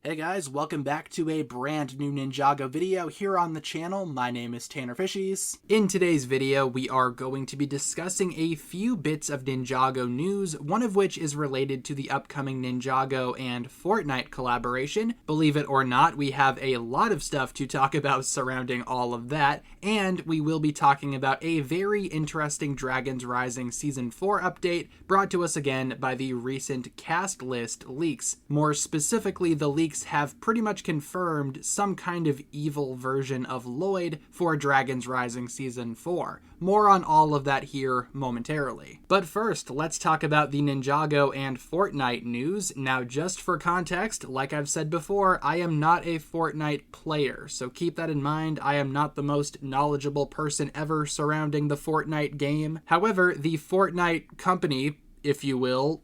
Hey guys, welcome back to a brand new Ninjago video here on the channel. My name is TannerFishies. In today's video, we are going to be discussing a few bits of Ninjago news, one of which is related to the upcoming Ninjago and Fortnite collaboration. Believe it or not, we have a lot of stuff to talk about surrounding all of that, and we will be talking about a very interesting Dragons Rising Season 4 update brought to us again by the recent cast list leaks. More specifically, the leaks have pretty much confirmed some kind of evil version of Lloyd for Dragons Rising Season 4. More on all of that here momentarily. But first, let's talk about the Ninjago and Fortnite news. Now, just for context, like I've said before, I am not a Fortnite player, so keep that in mind. I am not the most knowledgeable person ever surrounding the Fortnite game. However, the Fortnite company, if you will,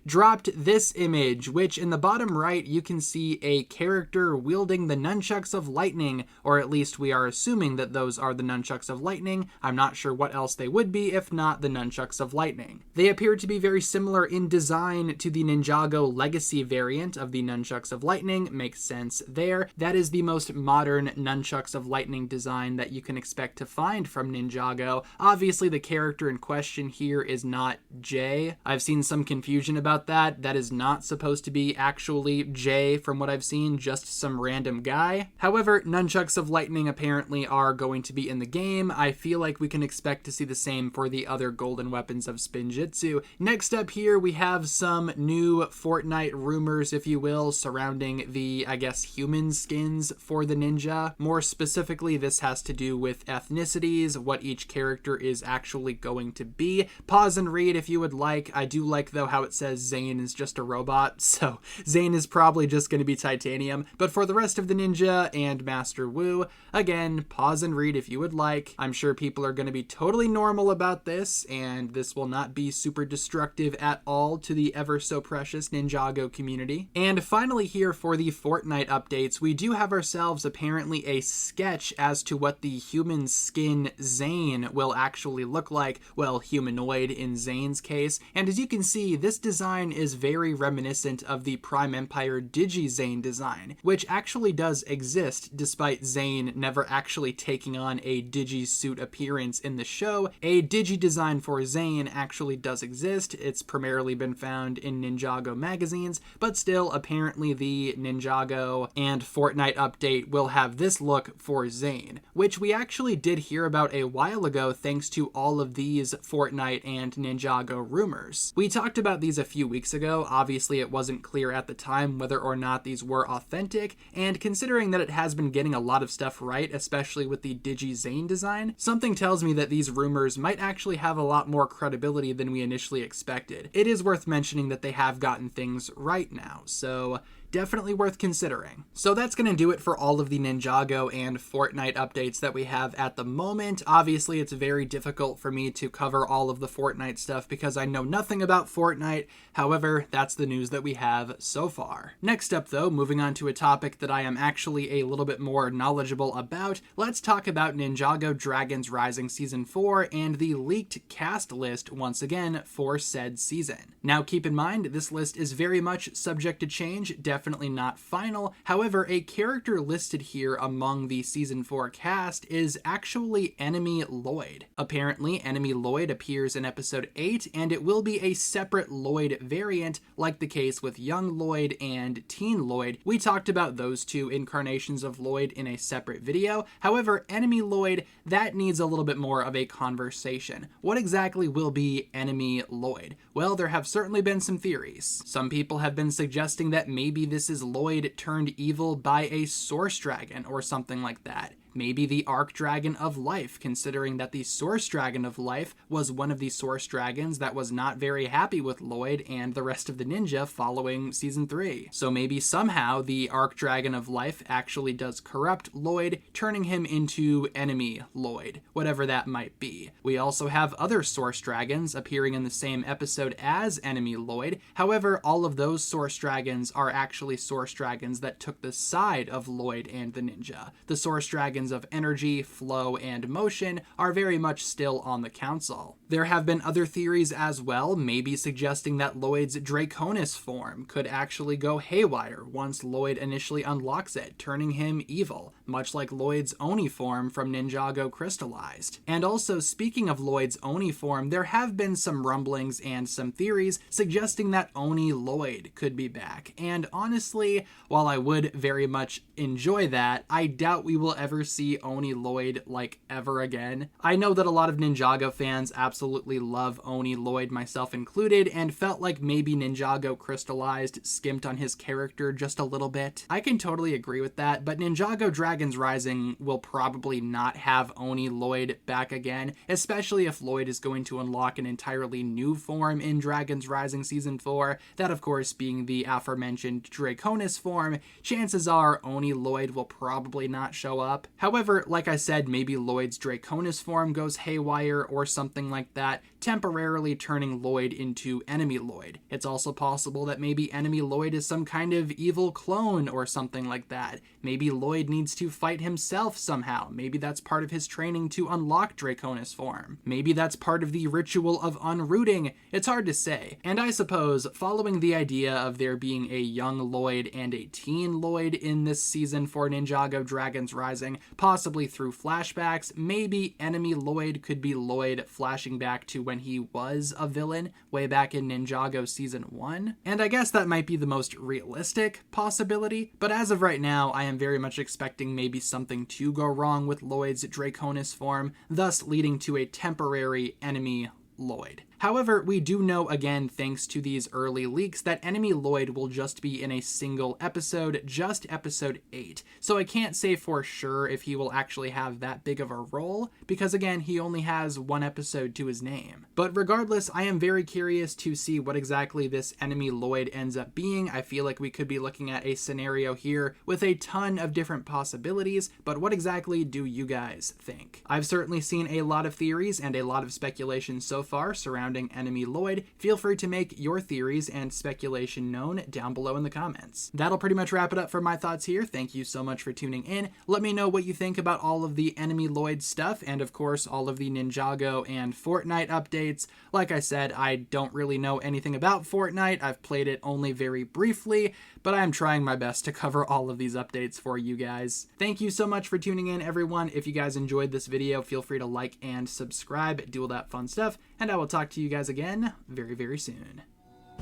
dropped this image, which in the bottom right you can see a character wielding the nunchucks of lightning, or at least we are assuming that those are the nunchucks of lightning. I'm not sure what else they would be if not the nunchucks of lightning. They appear to be very similar in design to the Ninjago Legacy variant of the nunchucks of lightning. Makes sense there. That is the most modern nunchucks of lightning design that you can expect to find from Ninjago. Obviously the character in question here is not Jay. I've seen some confusion about that. That is not supposed to be actually Jay from what I've seen, just some random guy. However, nunchucks of lightning apparently are going to be in the game. I feel like we can expect to see the same for the other golden weapons of Spinjitzu. Next up here, we have some new Fortnite rumors, if you will, surrounding the, I guess, human skins for the ninja. More specifically, this has to do with ethnicities, what each character is actually going to be. Pause and read if you would like. I do like though how it says Zane is just a robot, so Zane is probably just going to be titanium. But for the rest of the ninja and Master Wu, again, pause and read if you would like. I'm sure people are going to be totally normal about this, and this will not be super destructive at all to the ever so precious Ninjago community. And finally here for the Fortnite updates, we do have ourselves apparently a sketch as to what the human skin Zane will actually look like. Well, humanoid in Zane's case. And as you can see, this design is very reminiscent of the Prime Empire Digi-Zane design, which actually does exist despite Zane never actually taking on a Digi-suit appearance in the show. A Digi design for Zane actually does exist. It's primarily been found in Ninjago magazines, but still apparently the Ninjago and Fortnite update will have this look for Zane, which we actually did hear about a while ago thanks to all of these Fortnite and Ninjago rumors. We talked about these a few weeks ago. Obviously it wasn't clear at the time whether or not these were authentic, and considering that it has been getting a lot of stuff right, especially with the Digi-Zane design, something tells me that these rumors might actually have a lot more credibility than we initially expected. It is worth mentioning that they have gotten things right now, so definitely worth considering. So that's going to do it for all of the Ninjago and Fortnite updates that we have at the moment. Obviously, it's very difficult for me to cover all of the Fortnite stuff because I know nothing about Fortnite. However, that's the news that we have so far. Next up though, moving on to a topic that I am actually a little bit more knowledgeable about, let's talk about Ninjago Dragons Rising Season 4 and the leaked cast list once again for said season. Now keep in mind, this list is very much subject to change, definitely not final. However, a character listed here among the Season 4 cast is actually Enemy Lloyd. Apparently, Enemy Lloyd appears in Episode 8, and it will be a separate Lloyd variant, like the case with Young Lloyd and Teen Lloyd. We talked about those two incarnations of Lloyd in a separate video. However, Enemy Lloyd, that needs a little bit more of a conversation. What exactly will be Enemy Lloyd? Well, there have certainly been some theories. Some people have been suggesting that maybe this is Lloyd turned evil by a source dragon or something like that. Maybe the Arc Dragon of Life, considering that the Source Dragon of Life was one of the Source Dragons that was not very happy with Lloyd and the rest of the ninja following Season 3. So maybe somehow the Arc Dragon of Life actually does corrupt Lloyd, turning him into Enemy Lloyd, whatever that might be. We also have other Source Dragons appearing in the same episode as Enemy Lloyd. However, all of those Source Dragons are actually Source Dragons that took the side of Lloyd and the ninja. The Source Dragons tokens of energy, flow, and motion are very much still on the council. There have been other theories as well, maybe suggesting that Lloyd's Draconis form could actually go haywire once Lloyd initially unlocks it, turning him evil, much like Lloyd's Oni form from Ninjago crystallized. And also, speaking of Lloyd's Oni form, there have been some rumblings and some theories suggesting that Oni Lloyd could be back. And honestly, while I would very much enjoy that, I doubt we will ever see Oni Lloyd like ever again. I know that a lot of Ninjago fans absolutely love Oni Lloyd, myself included, and felt like maybe Ninjago crystallized skimped on his character just a little bit. I can totally agree with that, but Ninjago Dragons Rising will probably not have Oni Lloyd back again, especially if Lloyd is going to unlock an entirely new form in Dragons Rising Season 4, that of course being the aforementioned Draconis form. Chances are Oni Lloyd will probably not show up. However, like I said, maybe Lloyd's Draconis form goes haywire or something like that, temporarily turning Lloyd into Enemy Lloyd. It's also possible that maybe Enemy Lloyd is some kind of evil clone or something like that. Maybe Lloyd needs to fight himself somehow. Maybe that's part of his training to unlock Draconis form. Maybe that's part of the ritual of unrooting. It's hard to say. And I suppose, following the idea of there being a young Lloyd and a teen Lloyd in this season for Ninjago Dragons Rising, possibly through flashbacks, maybe Enemy Lloyd could be Lloyd flashing back to when he was a villain way back in Ninjago Season 1. And I guess that might be the most realistic possibility, but as of right now, I am very much expecting maybe something to go wrong with Lloyd's Draconis form, thus leading to a temporary Enemy Lloyd. However, we do know, again, thanks to these early leaks, that Enemy Lloyd will just be in a single episode, just episode 8. So I can't say for sure if he will actually have that big of a role, because again, he only has one episode to his name. But regardless, I am very curious to see what exactly this Enemy Lloyd ends up being. I feel like we could be looking at a scenario here with a ton of different possibilities, but what exactly do you guys think? I've certainly seen a lot of theories and a lot of speculation so far surrounding Enemy Lloyd. Feel free to make your theories and speculation known down below in the comments. That'll pretty much wrap it up for my thoughts here. Thank you so much for tuning in. Let me know what you think about all of the Enemy Lloyd stuff, and of course all of the Ninjago and Fortnite updates. Like I said, I don't really know anything about Fortnite. I've played it only very briefly, but I am trying my best to cover all of these updates for you guys. Thank you so much for tuning in, everyone. If you guys enjoyed this video, feel free to like and subscribe, do all that fun stuff, and I will talk to you guys again very, very soon.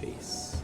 Peace.